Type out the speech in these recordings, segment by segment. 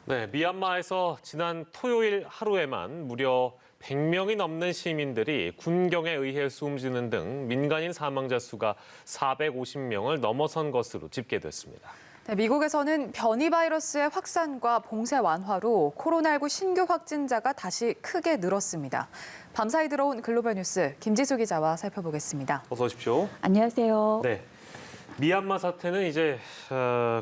네, 미얀마에서 지난 토요일 하루에만 무려 100명이 넘는 시민들이 군경에 의해 숨지는 등 민간인 사망자 수가 450명을 넘어선 것으로 집계됐습니다. 네, 미국에서는 변이 바이러스의 확산과 봉쇄 완화로 코로나19 신규 확진자가 다시 크게 늘었습니다. 밤사이 들어온 글로벌 뉴스 김지수 기자와 살펴보겠습니다. 어서 오십시오. 안녕하세요. 네, 미얀마 사태는 이제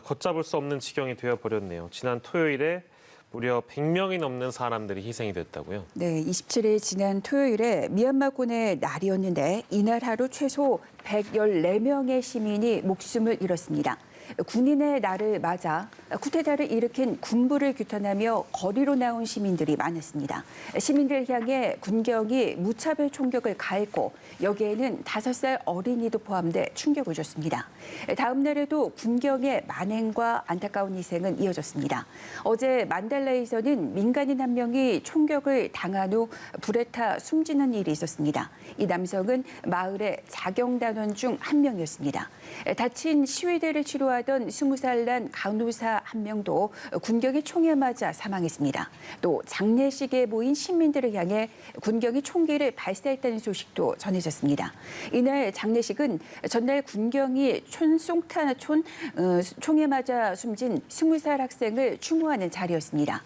걷잡을 수 없는 지경이 되어버렸네요. 지난 토요일에 무려 100명이 넘는 사람들이 희생이 됐다고요? 네, 27일 지난 토요일에 미얀마군의 날이었는데 이날 하루 최소 114명의 시민이 목숨을 잃었습니다. 군인의 날을 맞아 쿠데타를 일으킨 군부를 규탄하며 거리로 나온 시민들이 많았습니다. 시민들 향해 군경이 무차별 총격을 가했고 여기에는 5살 어린이도 포함돼 충격을 줬습니다. 다음 날에도 군경의 만행과 안타까운 희생은 이어졌습니다. 어제 만달라에서는 민간인 한 명이 총격을 당한 후 불에 타 숨지는 일이 있었습니다. 이 남성은 마을의 자경단원 중 한 명이었습니다. 다친 시위대를 치료하던 20살 난 간호사 한 명도 군경의 총에 맞아 사망했습니다. 또 장례식에 모인 시민들을 향해 군경이 총기를 발사했다는 소식도 전해졌습니다. 이날 장례식은 전날 군경이 총에 맞아 숨진 20살 학생을 추모하는 자리였습니다.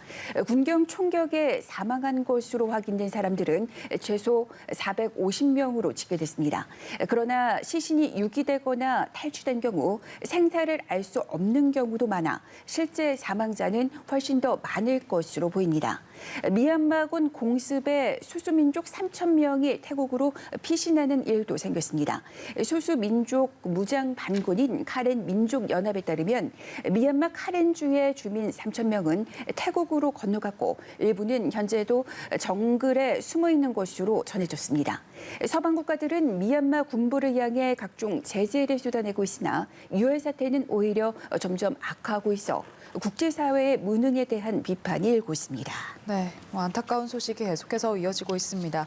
군경 총격에 사망한 것으로 확인된 사람들은 최소 450명으로 집계됐습니다. 그러나 시신이 유기되거나 탈취된 경우 생사를 알 수 없는 경우도 많아 실제 사망자는 훨씬 더 많을 것으로 보입니다. 미얀마군 공습에 소수민족 3,000명이 태국으로 피신하는 일도 생겼습니다. 소수민족 무장 반군인 카렌 민족연합에 따르면 미얀마 카렌주의 주민 3,000명은 태국으로 건너갔고 일부는 현재도 정글에 숨어 있는 것으로 전해졌습니다. 서방 국가들은 미얀마 군부를 향해 각종 제재를 쏟아내고 있으나 유혈 사태는 오히려 점점 악화하고 있어 국제사회의 무능에 대한 비판이 일고 있습니다. 네, 안타까운 소식이 계속해서 이어지고 있습니다.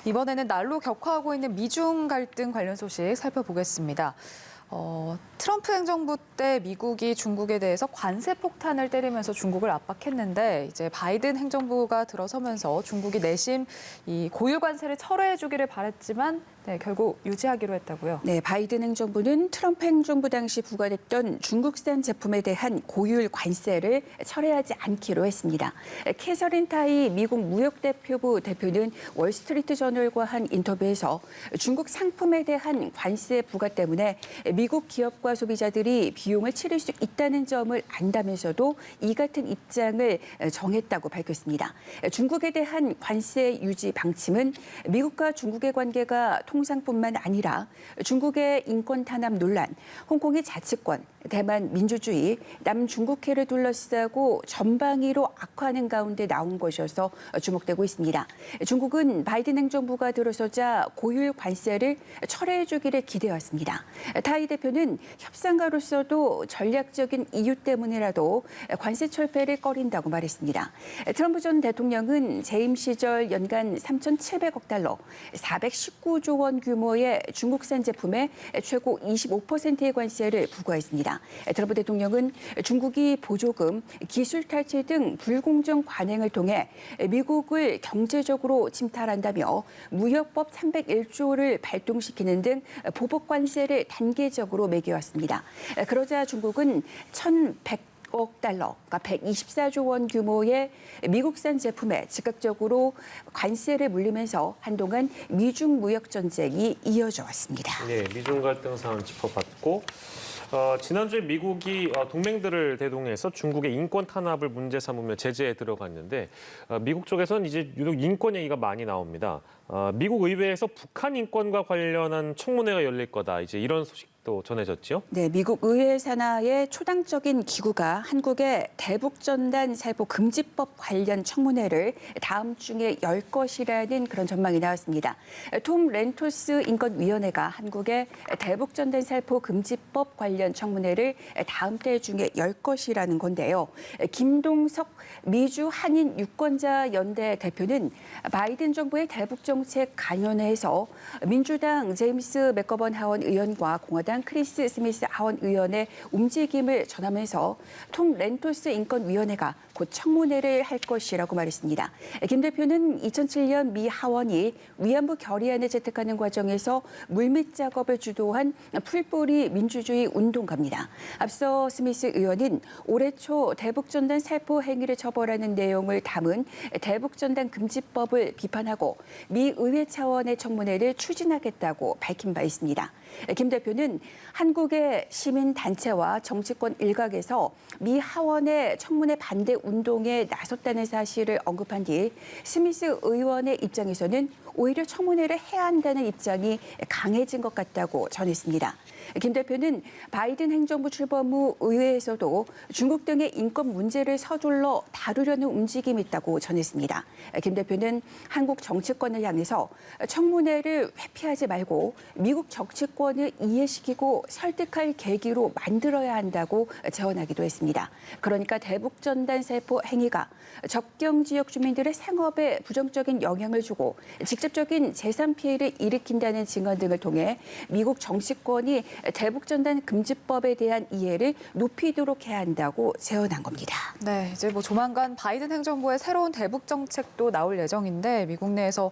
이번에는 날로 격화하고 있는 미중 갈등 관련 소식 살펴보겠습니다. 트럼프 행정부 때 미국이 중국에 대해서 관세 폭탄을 때리면서 중국을 압박했는데 이제 바이든 행정부가 들어서면서 중국이 내심 이 고유 관세를 철회해주기를 바랬지만 결국 유지하기로 했다고요. 네, 바이든 행정부는 트럼프 행정부 당시 부과됐던 중국산 제품에 대한 고율 관세를 철회하지 않기로 했습니다. 캐서린 타이 미국 무역대표부 대표는 월스트리트 저널과 한 인터뷰에서 중국 상품에 대한 관세 부과 때문에 미국 기업과 소비자들이 비용을 치를 수 있다는 점을 안다면서도 이 같은 입장을 정했다고 밝혔습니다. 중국에 대한 관세 유지 방침은 미국과 중국의 관계가 통상뿐만 아니라 중국의 인권 탄압 논란, 홍콩의 자치권, 대만 민주주의, 남중국해를 둘러싸고 전방위로 악화하는 가운데 나온 것이어서 주목되고 있습니다. 중국은 바이든 행정부가 들어서자 고율 관세를 철회해주기를 기대해왔습니다. 타이 대표는 협상가로서도 전략적인 이유 때문이라도 관세 철폐를 꺼린다고 말했습니다. 트럼프 전 대통령은 재임 시절 연간 3,700억 달러, 419조 원 규모의 중국산 제품에 최고 25%의 관세를 부과했습니다. 트럼프 대통령은 중국이 보조금, 기술 탈취 등 불공정 관행을 통해 미국을 경제적으로 침탈한다며 무역법 301조를 발동시키는 등 보복 관세를 단계적으로 매겨왔습니다. 그러자 중국은 1,100억 달러, 그러니까 124조 원 규모의 미국산 제품에 즉각적으로 관세를 물리면서 한동안 미중 무역 전쟁이 이어져 왔습니다. 네, 미중 갈등 상황 짚어봤고 지난주에 미국이 동맹들을 대동해서 중국의 인권 탄압을 문제 삼으며 제재에 들어갔는데 미국 쪽에서는 이제 유독 인권 얘기가 많이 나옵니다. 미국 의회에서 북한 인권과 관련한 청문회가 열릴 거다. 이제 이런 소식도 전해졌죠? 네, 미국 의회 산하의 초당적인 기구가 한국의 대북전단 살포 금지법 관련 청문회를 다음 중에 열 것이라는 그런 전망이 나왔습니다. 톰 렌토스 인권위원회가 한국의 대북전단 살포 금지법 관련 청문회를 다음 달 중에 열 것이라는 건데요. 김동석 미주 한인 유권자 연대 대표는 바이든 정부의 대북 정책 관련해서 민주당 제임스 맥거번 하원 의원과 공화당 민주당 크리스 스미스 하원 의원의 움직임을 전하면서 톰 렌토스 인권위원회가 곧 청문회를 할 것이라고 말했습니다. 김 대표는 2007년 미 하원이 위안부 결의안을 채택하는 과정에서 물밑 작업을 주도한 풀뿌리 민주주의 운동가입니다. 앞서 스미스 의원은 올해 초 대북전단 살포 행위를 처벌하는 내용을 담은 대북전단 금지법을 비판하고 미 의회 차원의 청문회를 추진하겠다고 밝힌 바 있습니다. 김 대표는 한국의 시민단체와 정치권 일각에서 미 하원의 청문회 반대 운동에 나섰다는 사실을 언급한 뒤 스미스 의원의 입장에서는 오히려 청문회를 해야 한다는 입장이 강해진 것 같다고 전했습니다. 김 대표는 바이든 행정부 출범 후 의회에서도 중국 등의 인권 문제를 서둘러 다루려는 움직임이 있다고 전했습니다. 김 대표는 한국 정치권을 향해서 청문회를 회피하지 말고 미국 정치권을 이해시키고 설득할 계기로 만들어야 한다고 제언하기도 했습니다. 그러니까 대북전단 살포 행위가 접경 지역 주민들의 생업에 부정적인 영향을 주고 직접적인 재산 피해를 일으킨다는 증언 등을 통해 미국 정치권이 대북전단 금지법에 대한 이해를 높이도록 해야 한다고 제언한 겁니다. 네, 이제 조만간 바이든 행정부의 새로운 대북 정책도 나올 예정인데 미국 내에서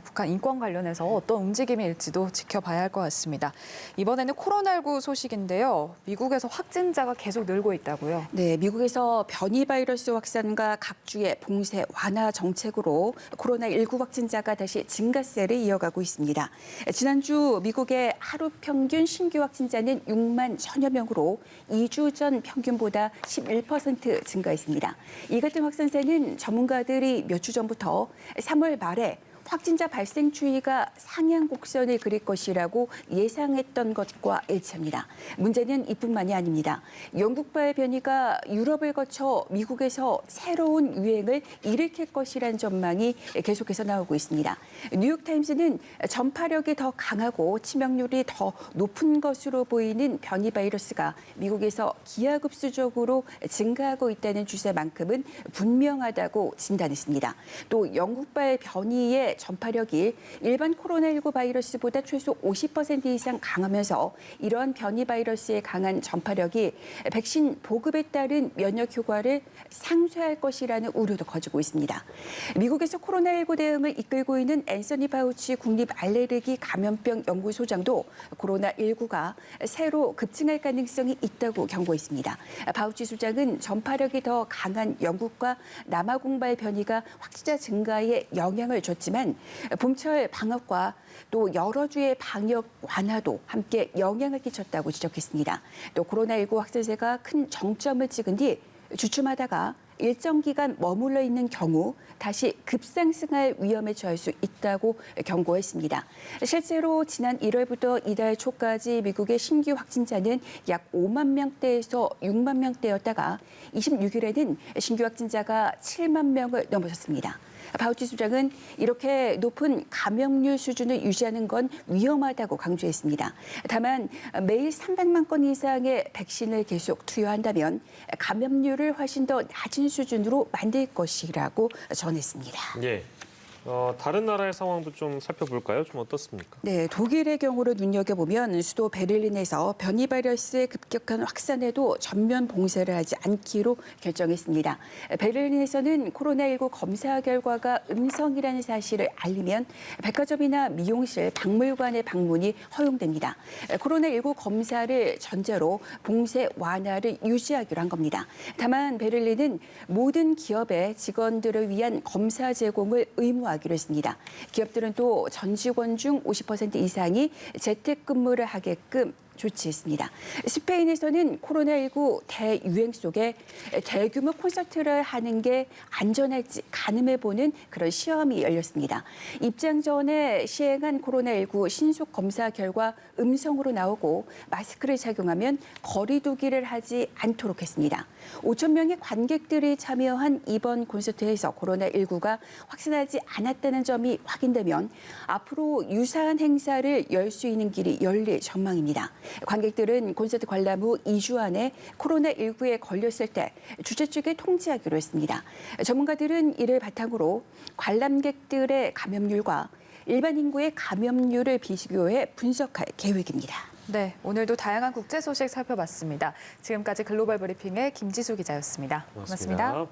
북한 인권 관련해서 어떤 움직임이 일지도 지켜봐야 할 것 같습니다. 이번에는 코로나19 소식인데요. 미국에서 확진자가 계속 늘고 있다고요. 네, 미국에서 변이 바이러스 확산과 각주의 봉쇄 완화 정책으로 코로나19 확진자가 다시 증가세를 이어가고 있습니다. 지난주 미국의 하루 평균 신규 확진자는 6만 1000여 명으로 2주 전 평균보다 11% 증가했습니다. 이 같은 확산세는 전문가들이 몇 주 전부터 3월 말에 확진자 발생 추이가 상향 곡선을 그릴 것이라고 예상했던 것과 일치합니다. 문제는 이뿐만이 아닙니다. 영국발 변이가 유럽을 거쳐 미국에서 새로운 유행을 일으킬 것이라는 전망이 계속해서 나오고 있습니다. 뉴욕타임스는 전파력이 더 강하고 치명률이 더 높은 것으로 보이는 변이 바이러스가 미국에서 기하급수적으로 증가하고 있다는 추세만큼은 분명하다고 진단했습니다. 또 영국발 변이의 전파력이 일반 코로나19 바이러스보다 최소 50% 이상 강하면서 이런 변이 바이러스의 강한 전파력이 백신 보급에 따른 면역 효과를 상쇄할 것이라는 우려도 커지고 있습니다. 미국에서 코로나19 대응을 이끌고 있는 앤서니 파우치 국립 알레르기 감염병 연구소장도 코로나19가 새로 급증할 가능성이 있다고 경고했습니다. 파우치 소장은 전파력이 더 강한 영국과 남아공발 변이가 확진자 증가에 영향을 줬지만 봄철 방역과 또 여러 주의 방역 완화도 함께 영향을 끼쳤다고 지적했습니다. 또 코로나19 확산세가 큰 정점을 찍은 뒤 주춤하다가 일정 기간 머물러 있는 경우 다시 급상승할 위험에 처할 수 있다고 경고했습니다. 실제로 지난 1월부터 이달 초까지 미국의 신규 확진자는 약 5만 명대에서 6만 명대였다가 26일에는 신규 확진자가 7만 명을 넘어섰습니다. 파우치 소장은 이렇게 높은 감염률 수준을 유지하는 건 위험하다고 강조했습니다. 다만 매일 300만 건 이상의 백신을 계속 투여한다면 감염률을 훨씬 더 낮은 수준으로 만들 것이라고 전했습니다. 예. 다른 나라의 상황도 좀 살펴볼까요? 좀 어떻습니까? 네, 독일의 경우를 눈여겨보면 수도 베를린에서 변이 바이러스의 급격한 확산에도 전면 봉쇄를 하지 않기로 결정했습니다. 베를린에서는 코로나19 검사 결과가 음성이라는 사실을 알리면 백화점이나 미용실, 박물관의 방문이 허용됩니다. 코로나19 검사를 전제로 봉쇄 완화를 유지하기로 한 겁니다. 다만 베를린은 모든 기업의 직원들을 위한 검사 제공을 의무화하기로 했습니다. 기업들은 또 전 직원 중 50% 이상이 재택근무를 하게끔 조치했습니다. 스페인에서는 코로나19 대유행 속에 대규모 콘서트를 하는 게 안전할지 가늠해보는 그런 시험이 열렸습니다. 입장 전에 시행한 코로나19 신속 검사 결과 음성으로 나오고 마스크를 착용하면 거리 두기를 하지 않도록 했습니다. 5천 명의 관객들이 참여한 이번 콘서트에서 코로나19가 확산하지 않았다는 점이 확인되면 앞으로 유사한 행사를 열 수 있는 길이 열릴 전망입니다. 관객들은 콘서트 관람 후 2주 안에 코로나19에 걸렸을 때 주최 측에 통지하기로 했습니다. 전문가들은 이를 바탕으로 관람객들의 감염률과 일반 인구의 감염률을 비교해 분석할 계획입니다. 네, 오늘도 다양한 국제 소식 살펴봤습니다. 지금까지 글로벌 브리핑의 김지수 기자였습니다. 고맙습니다.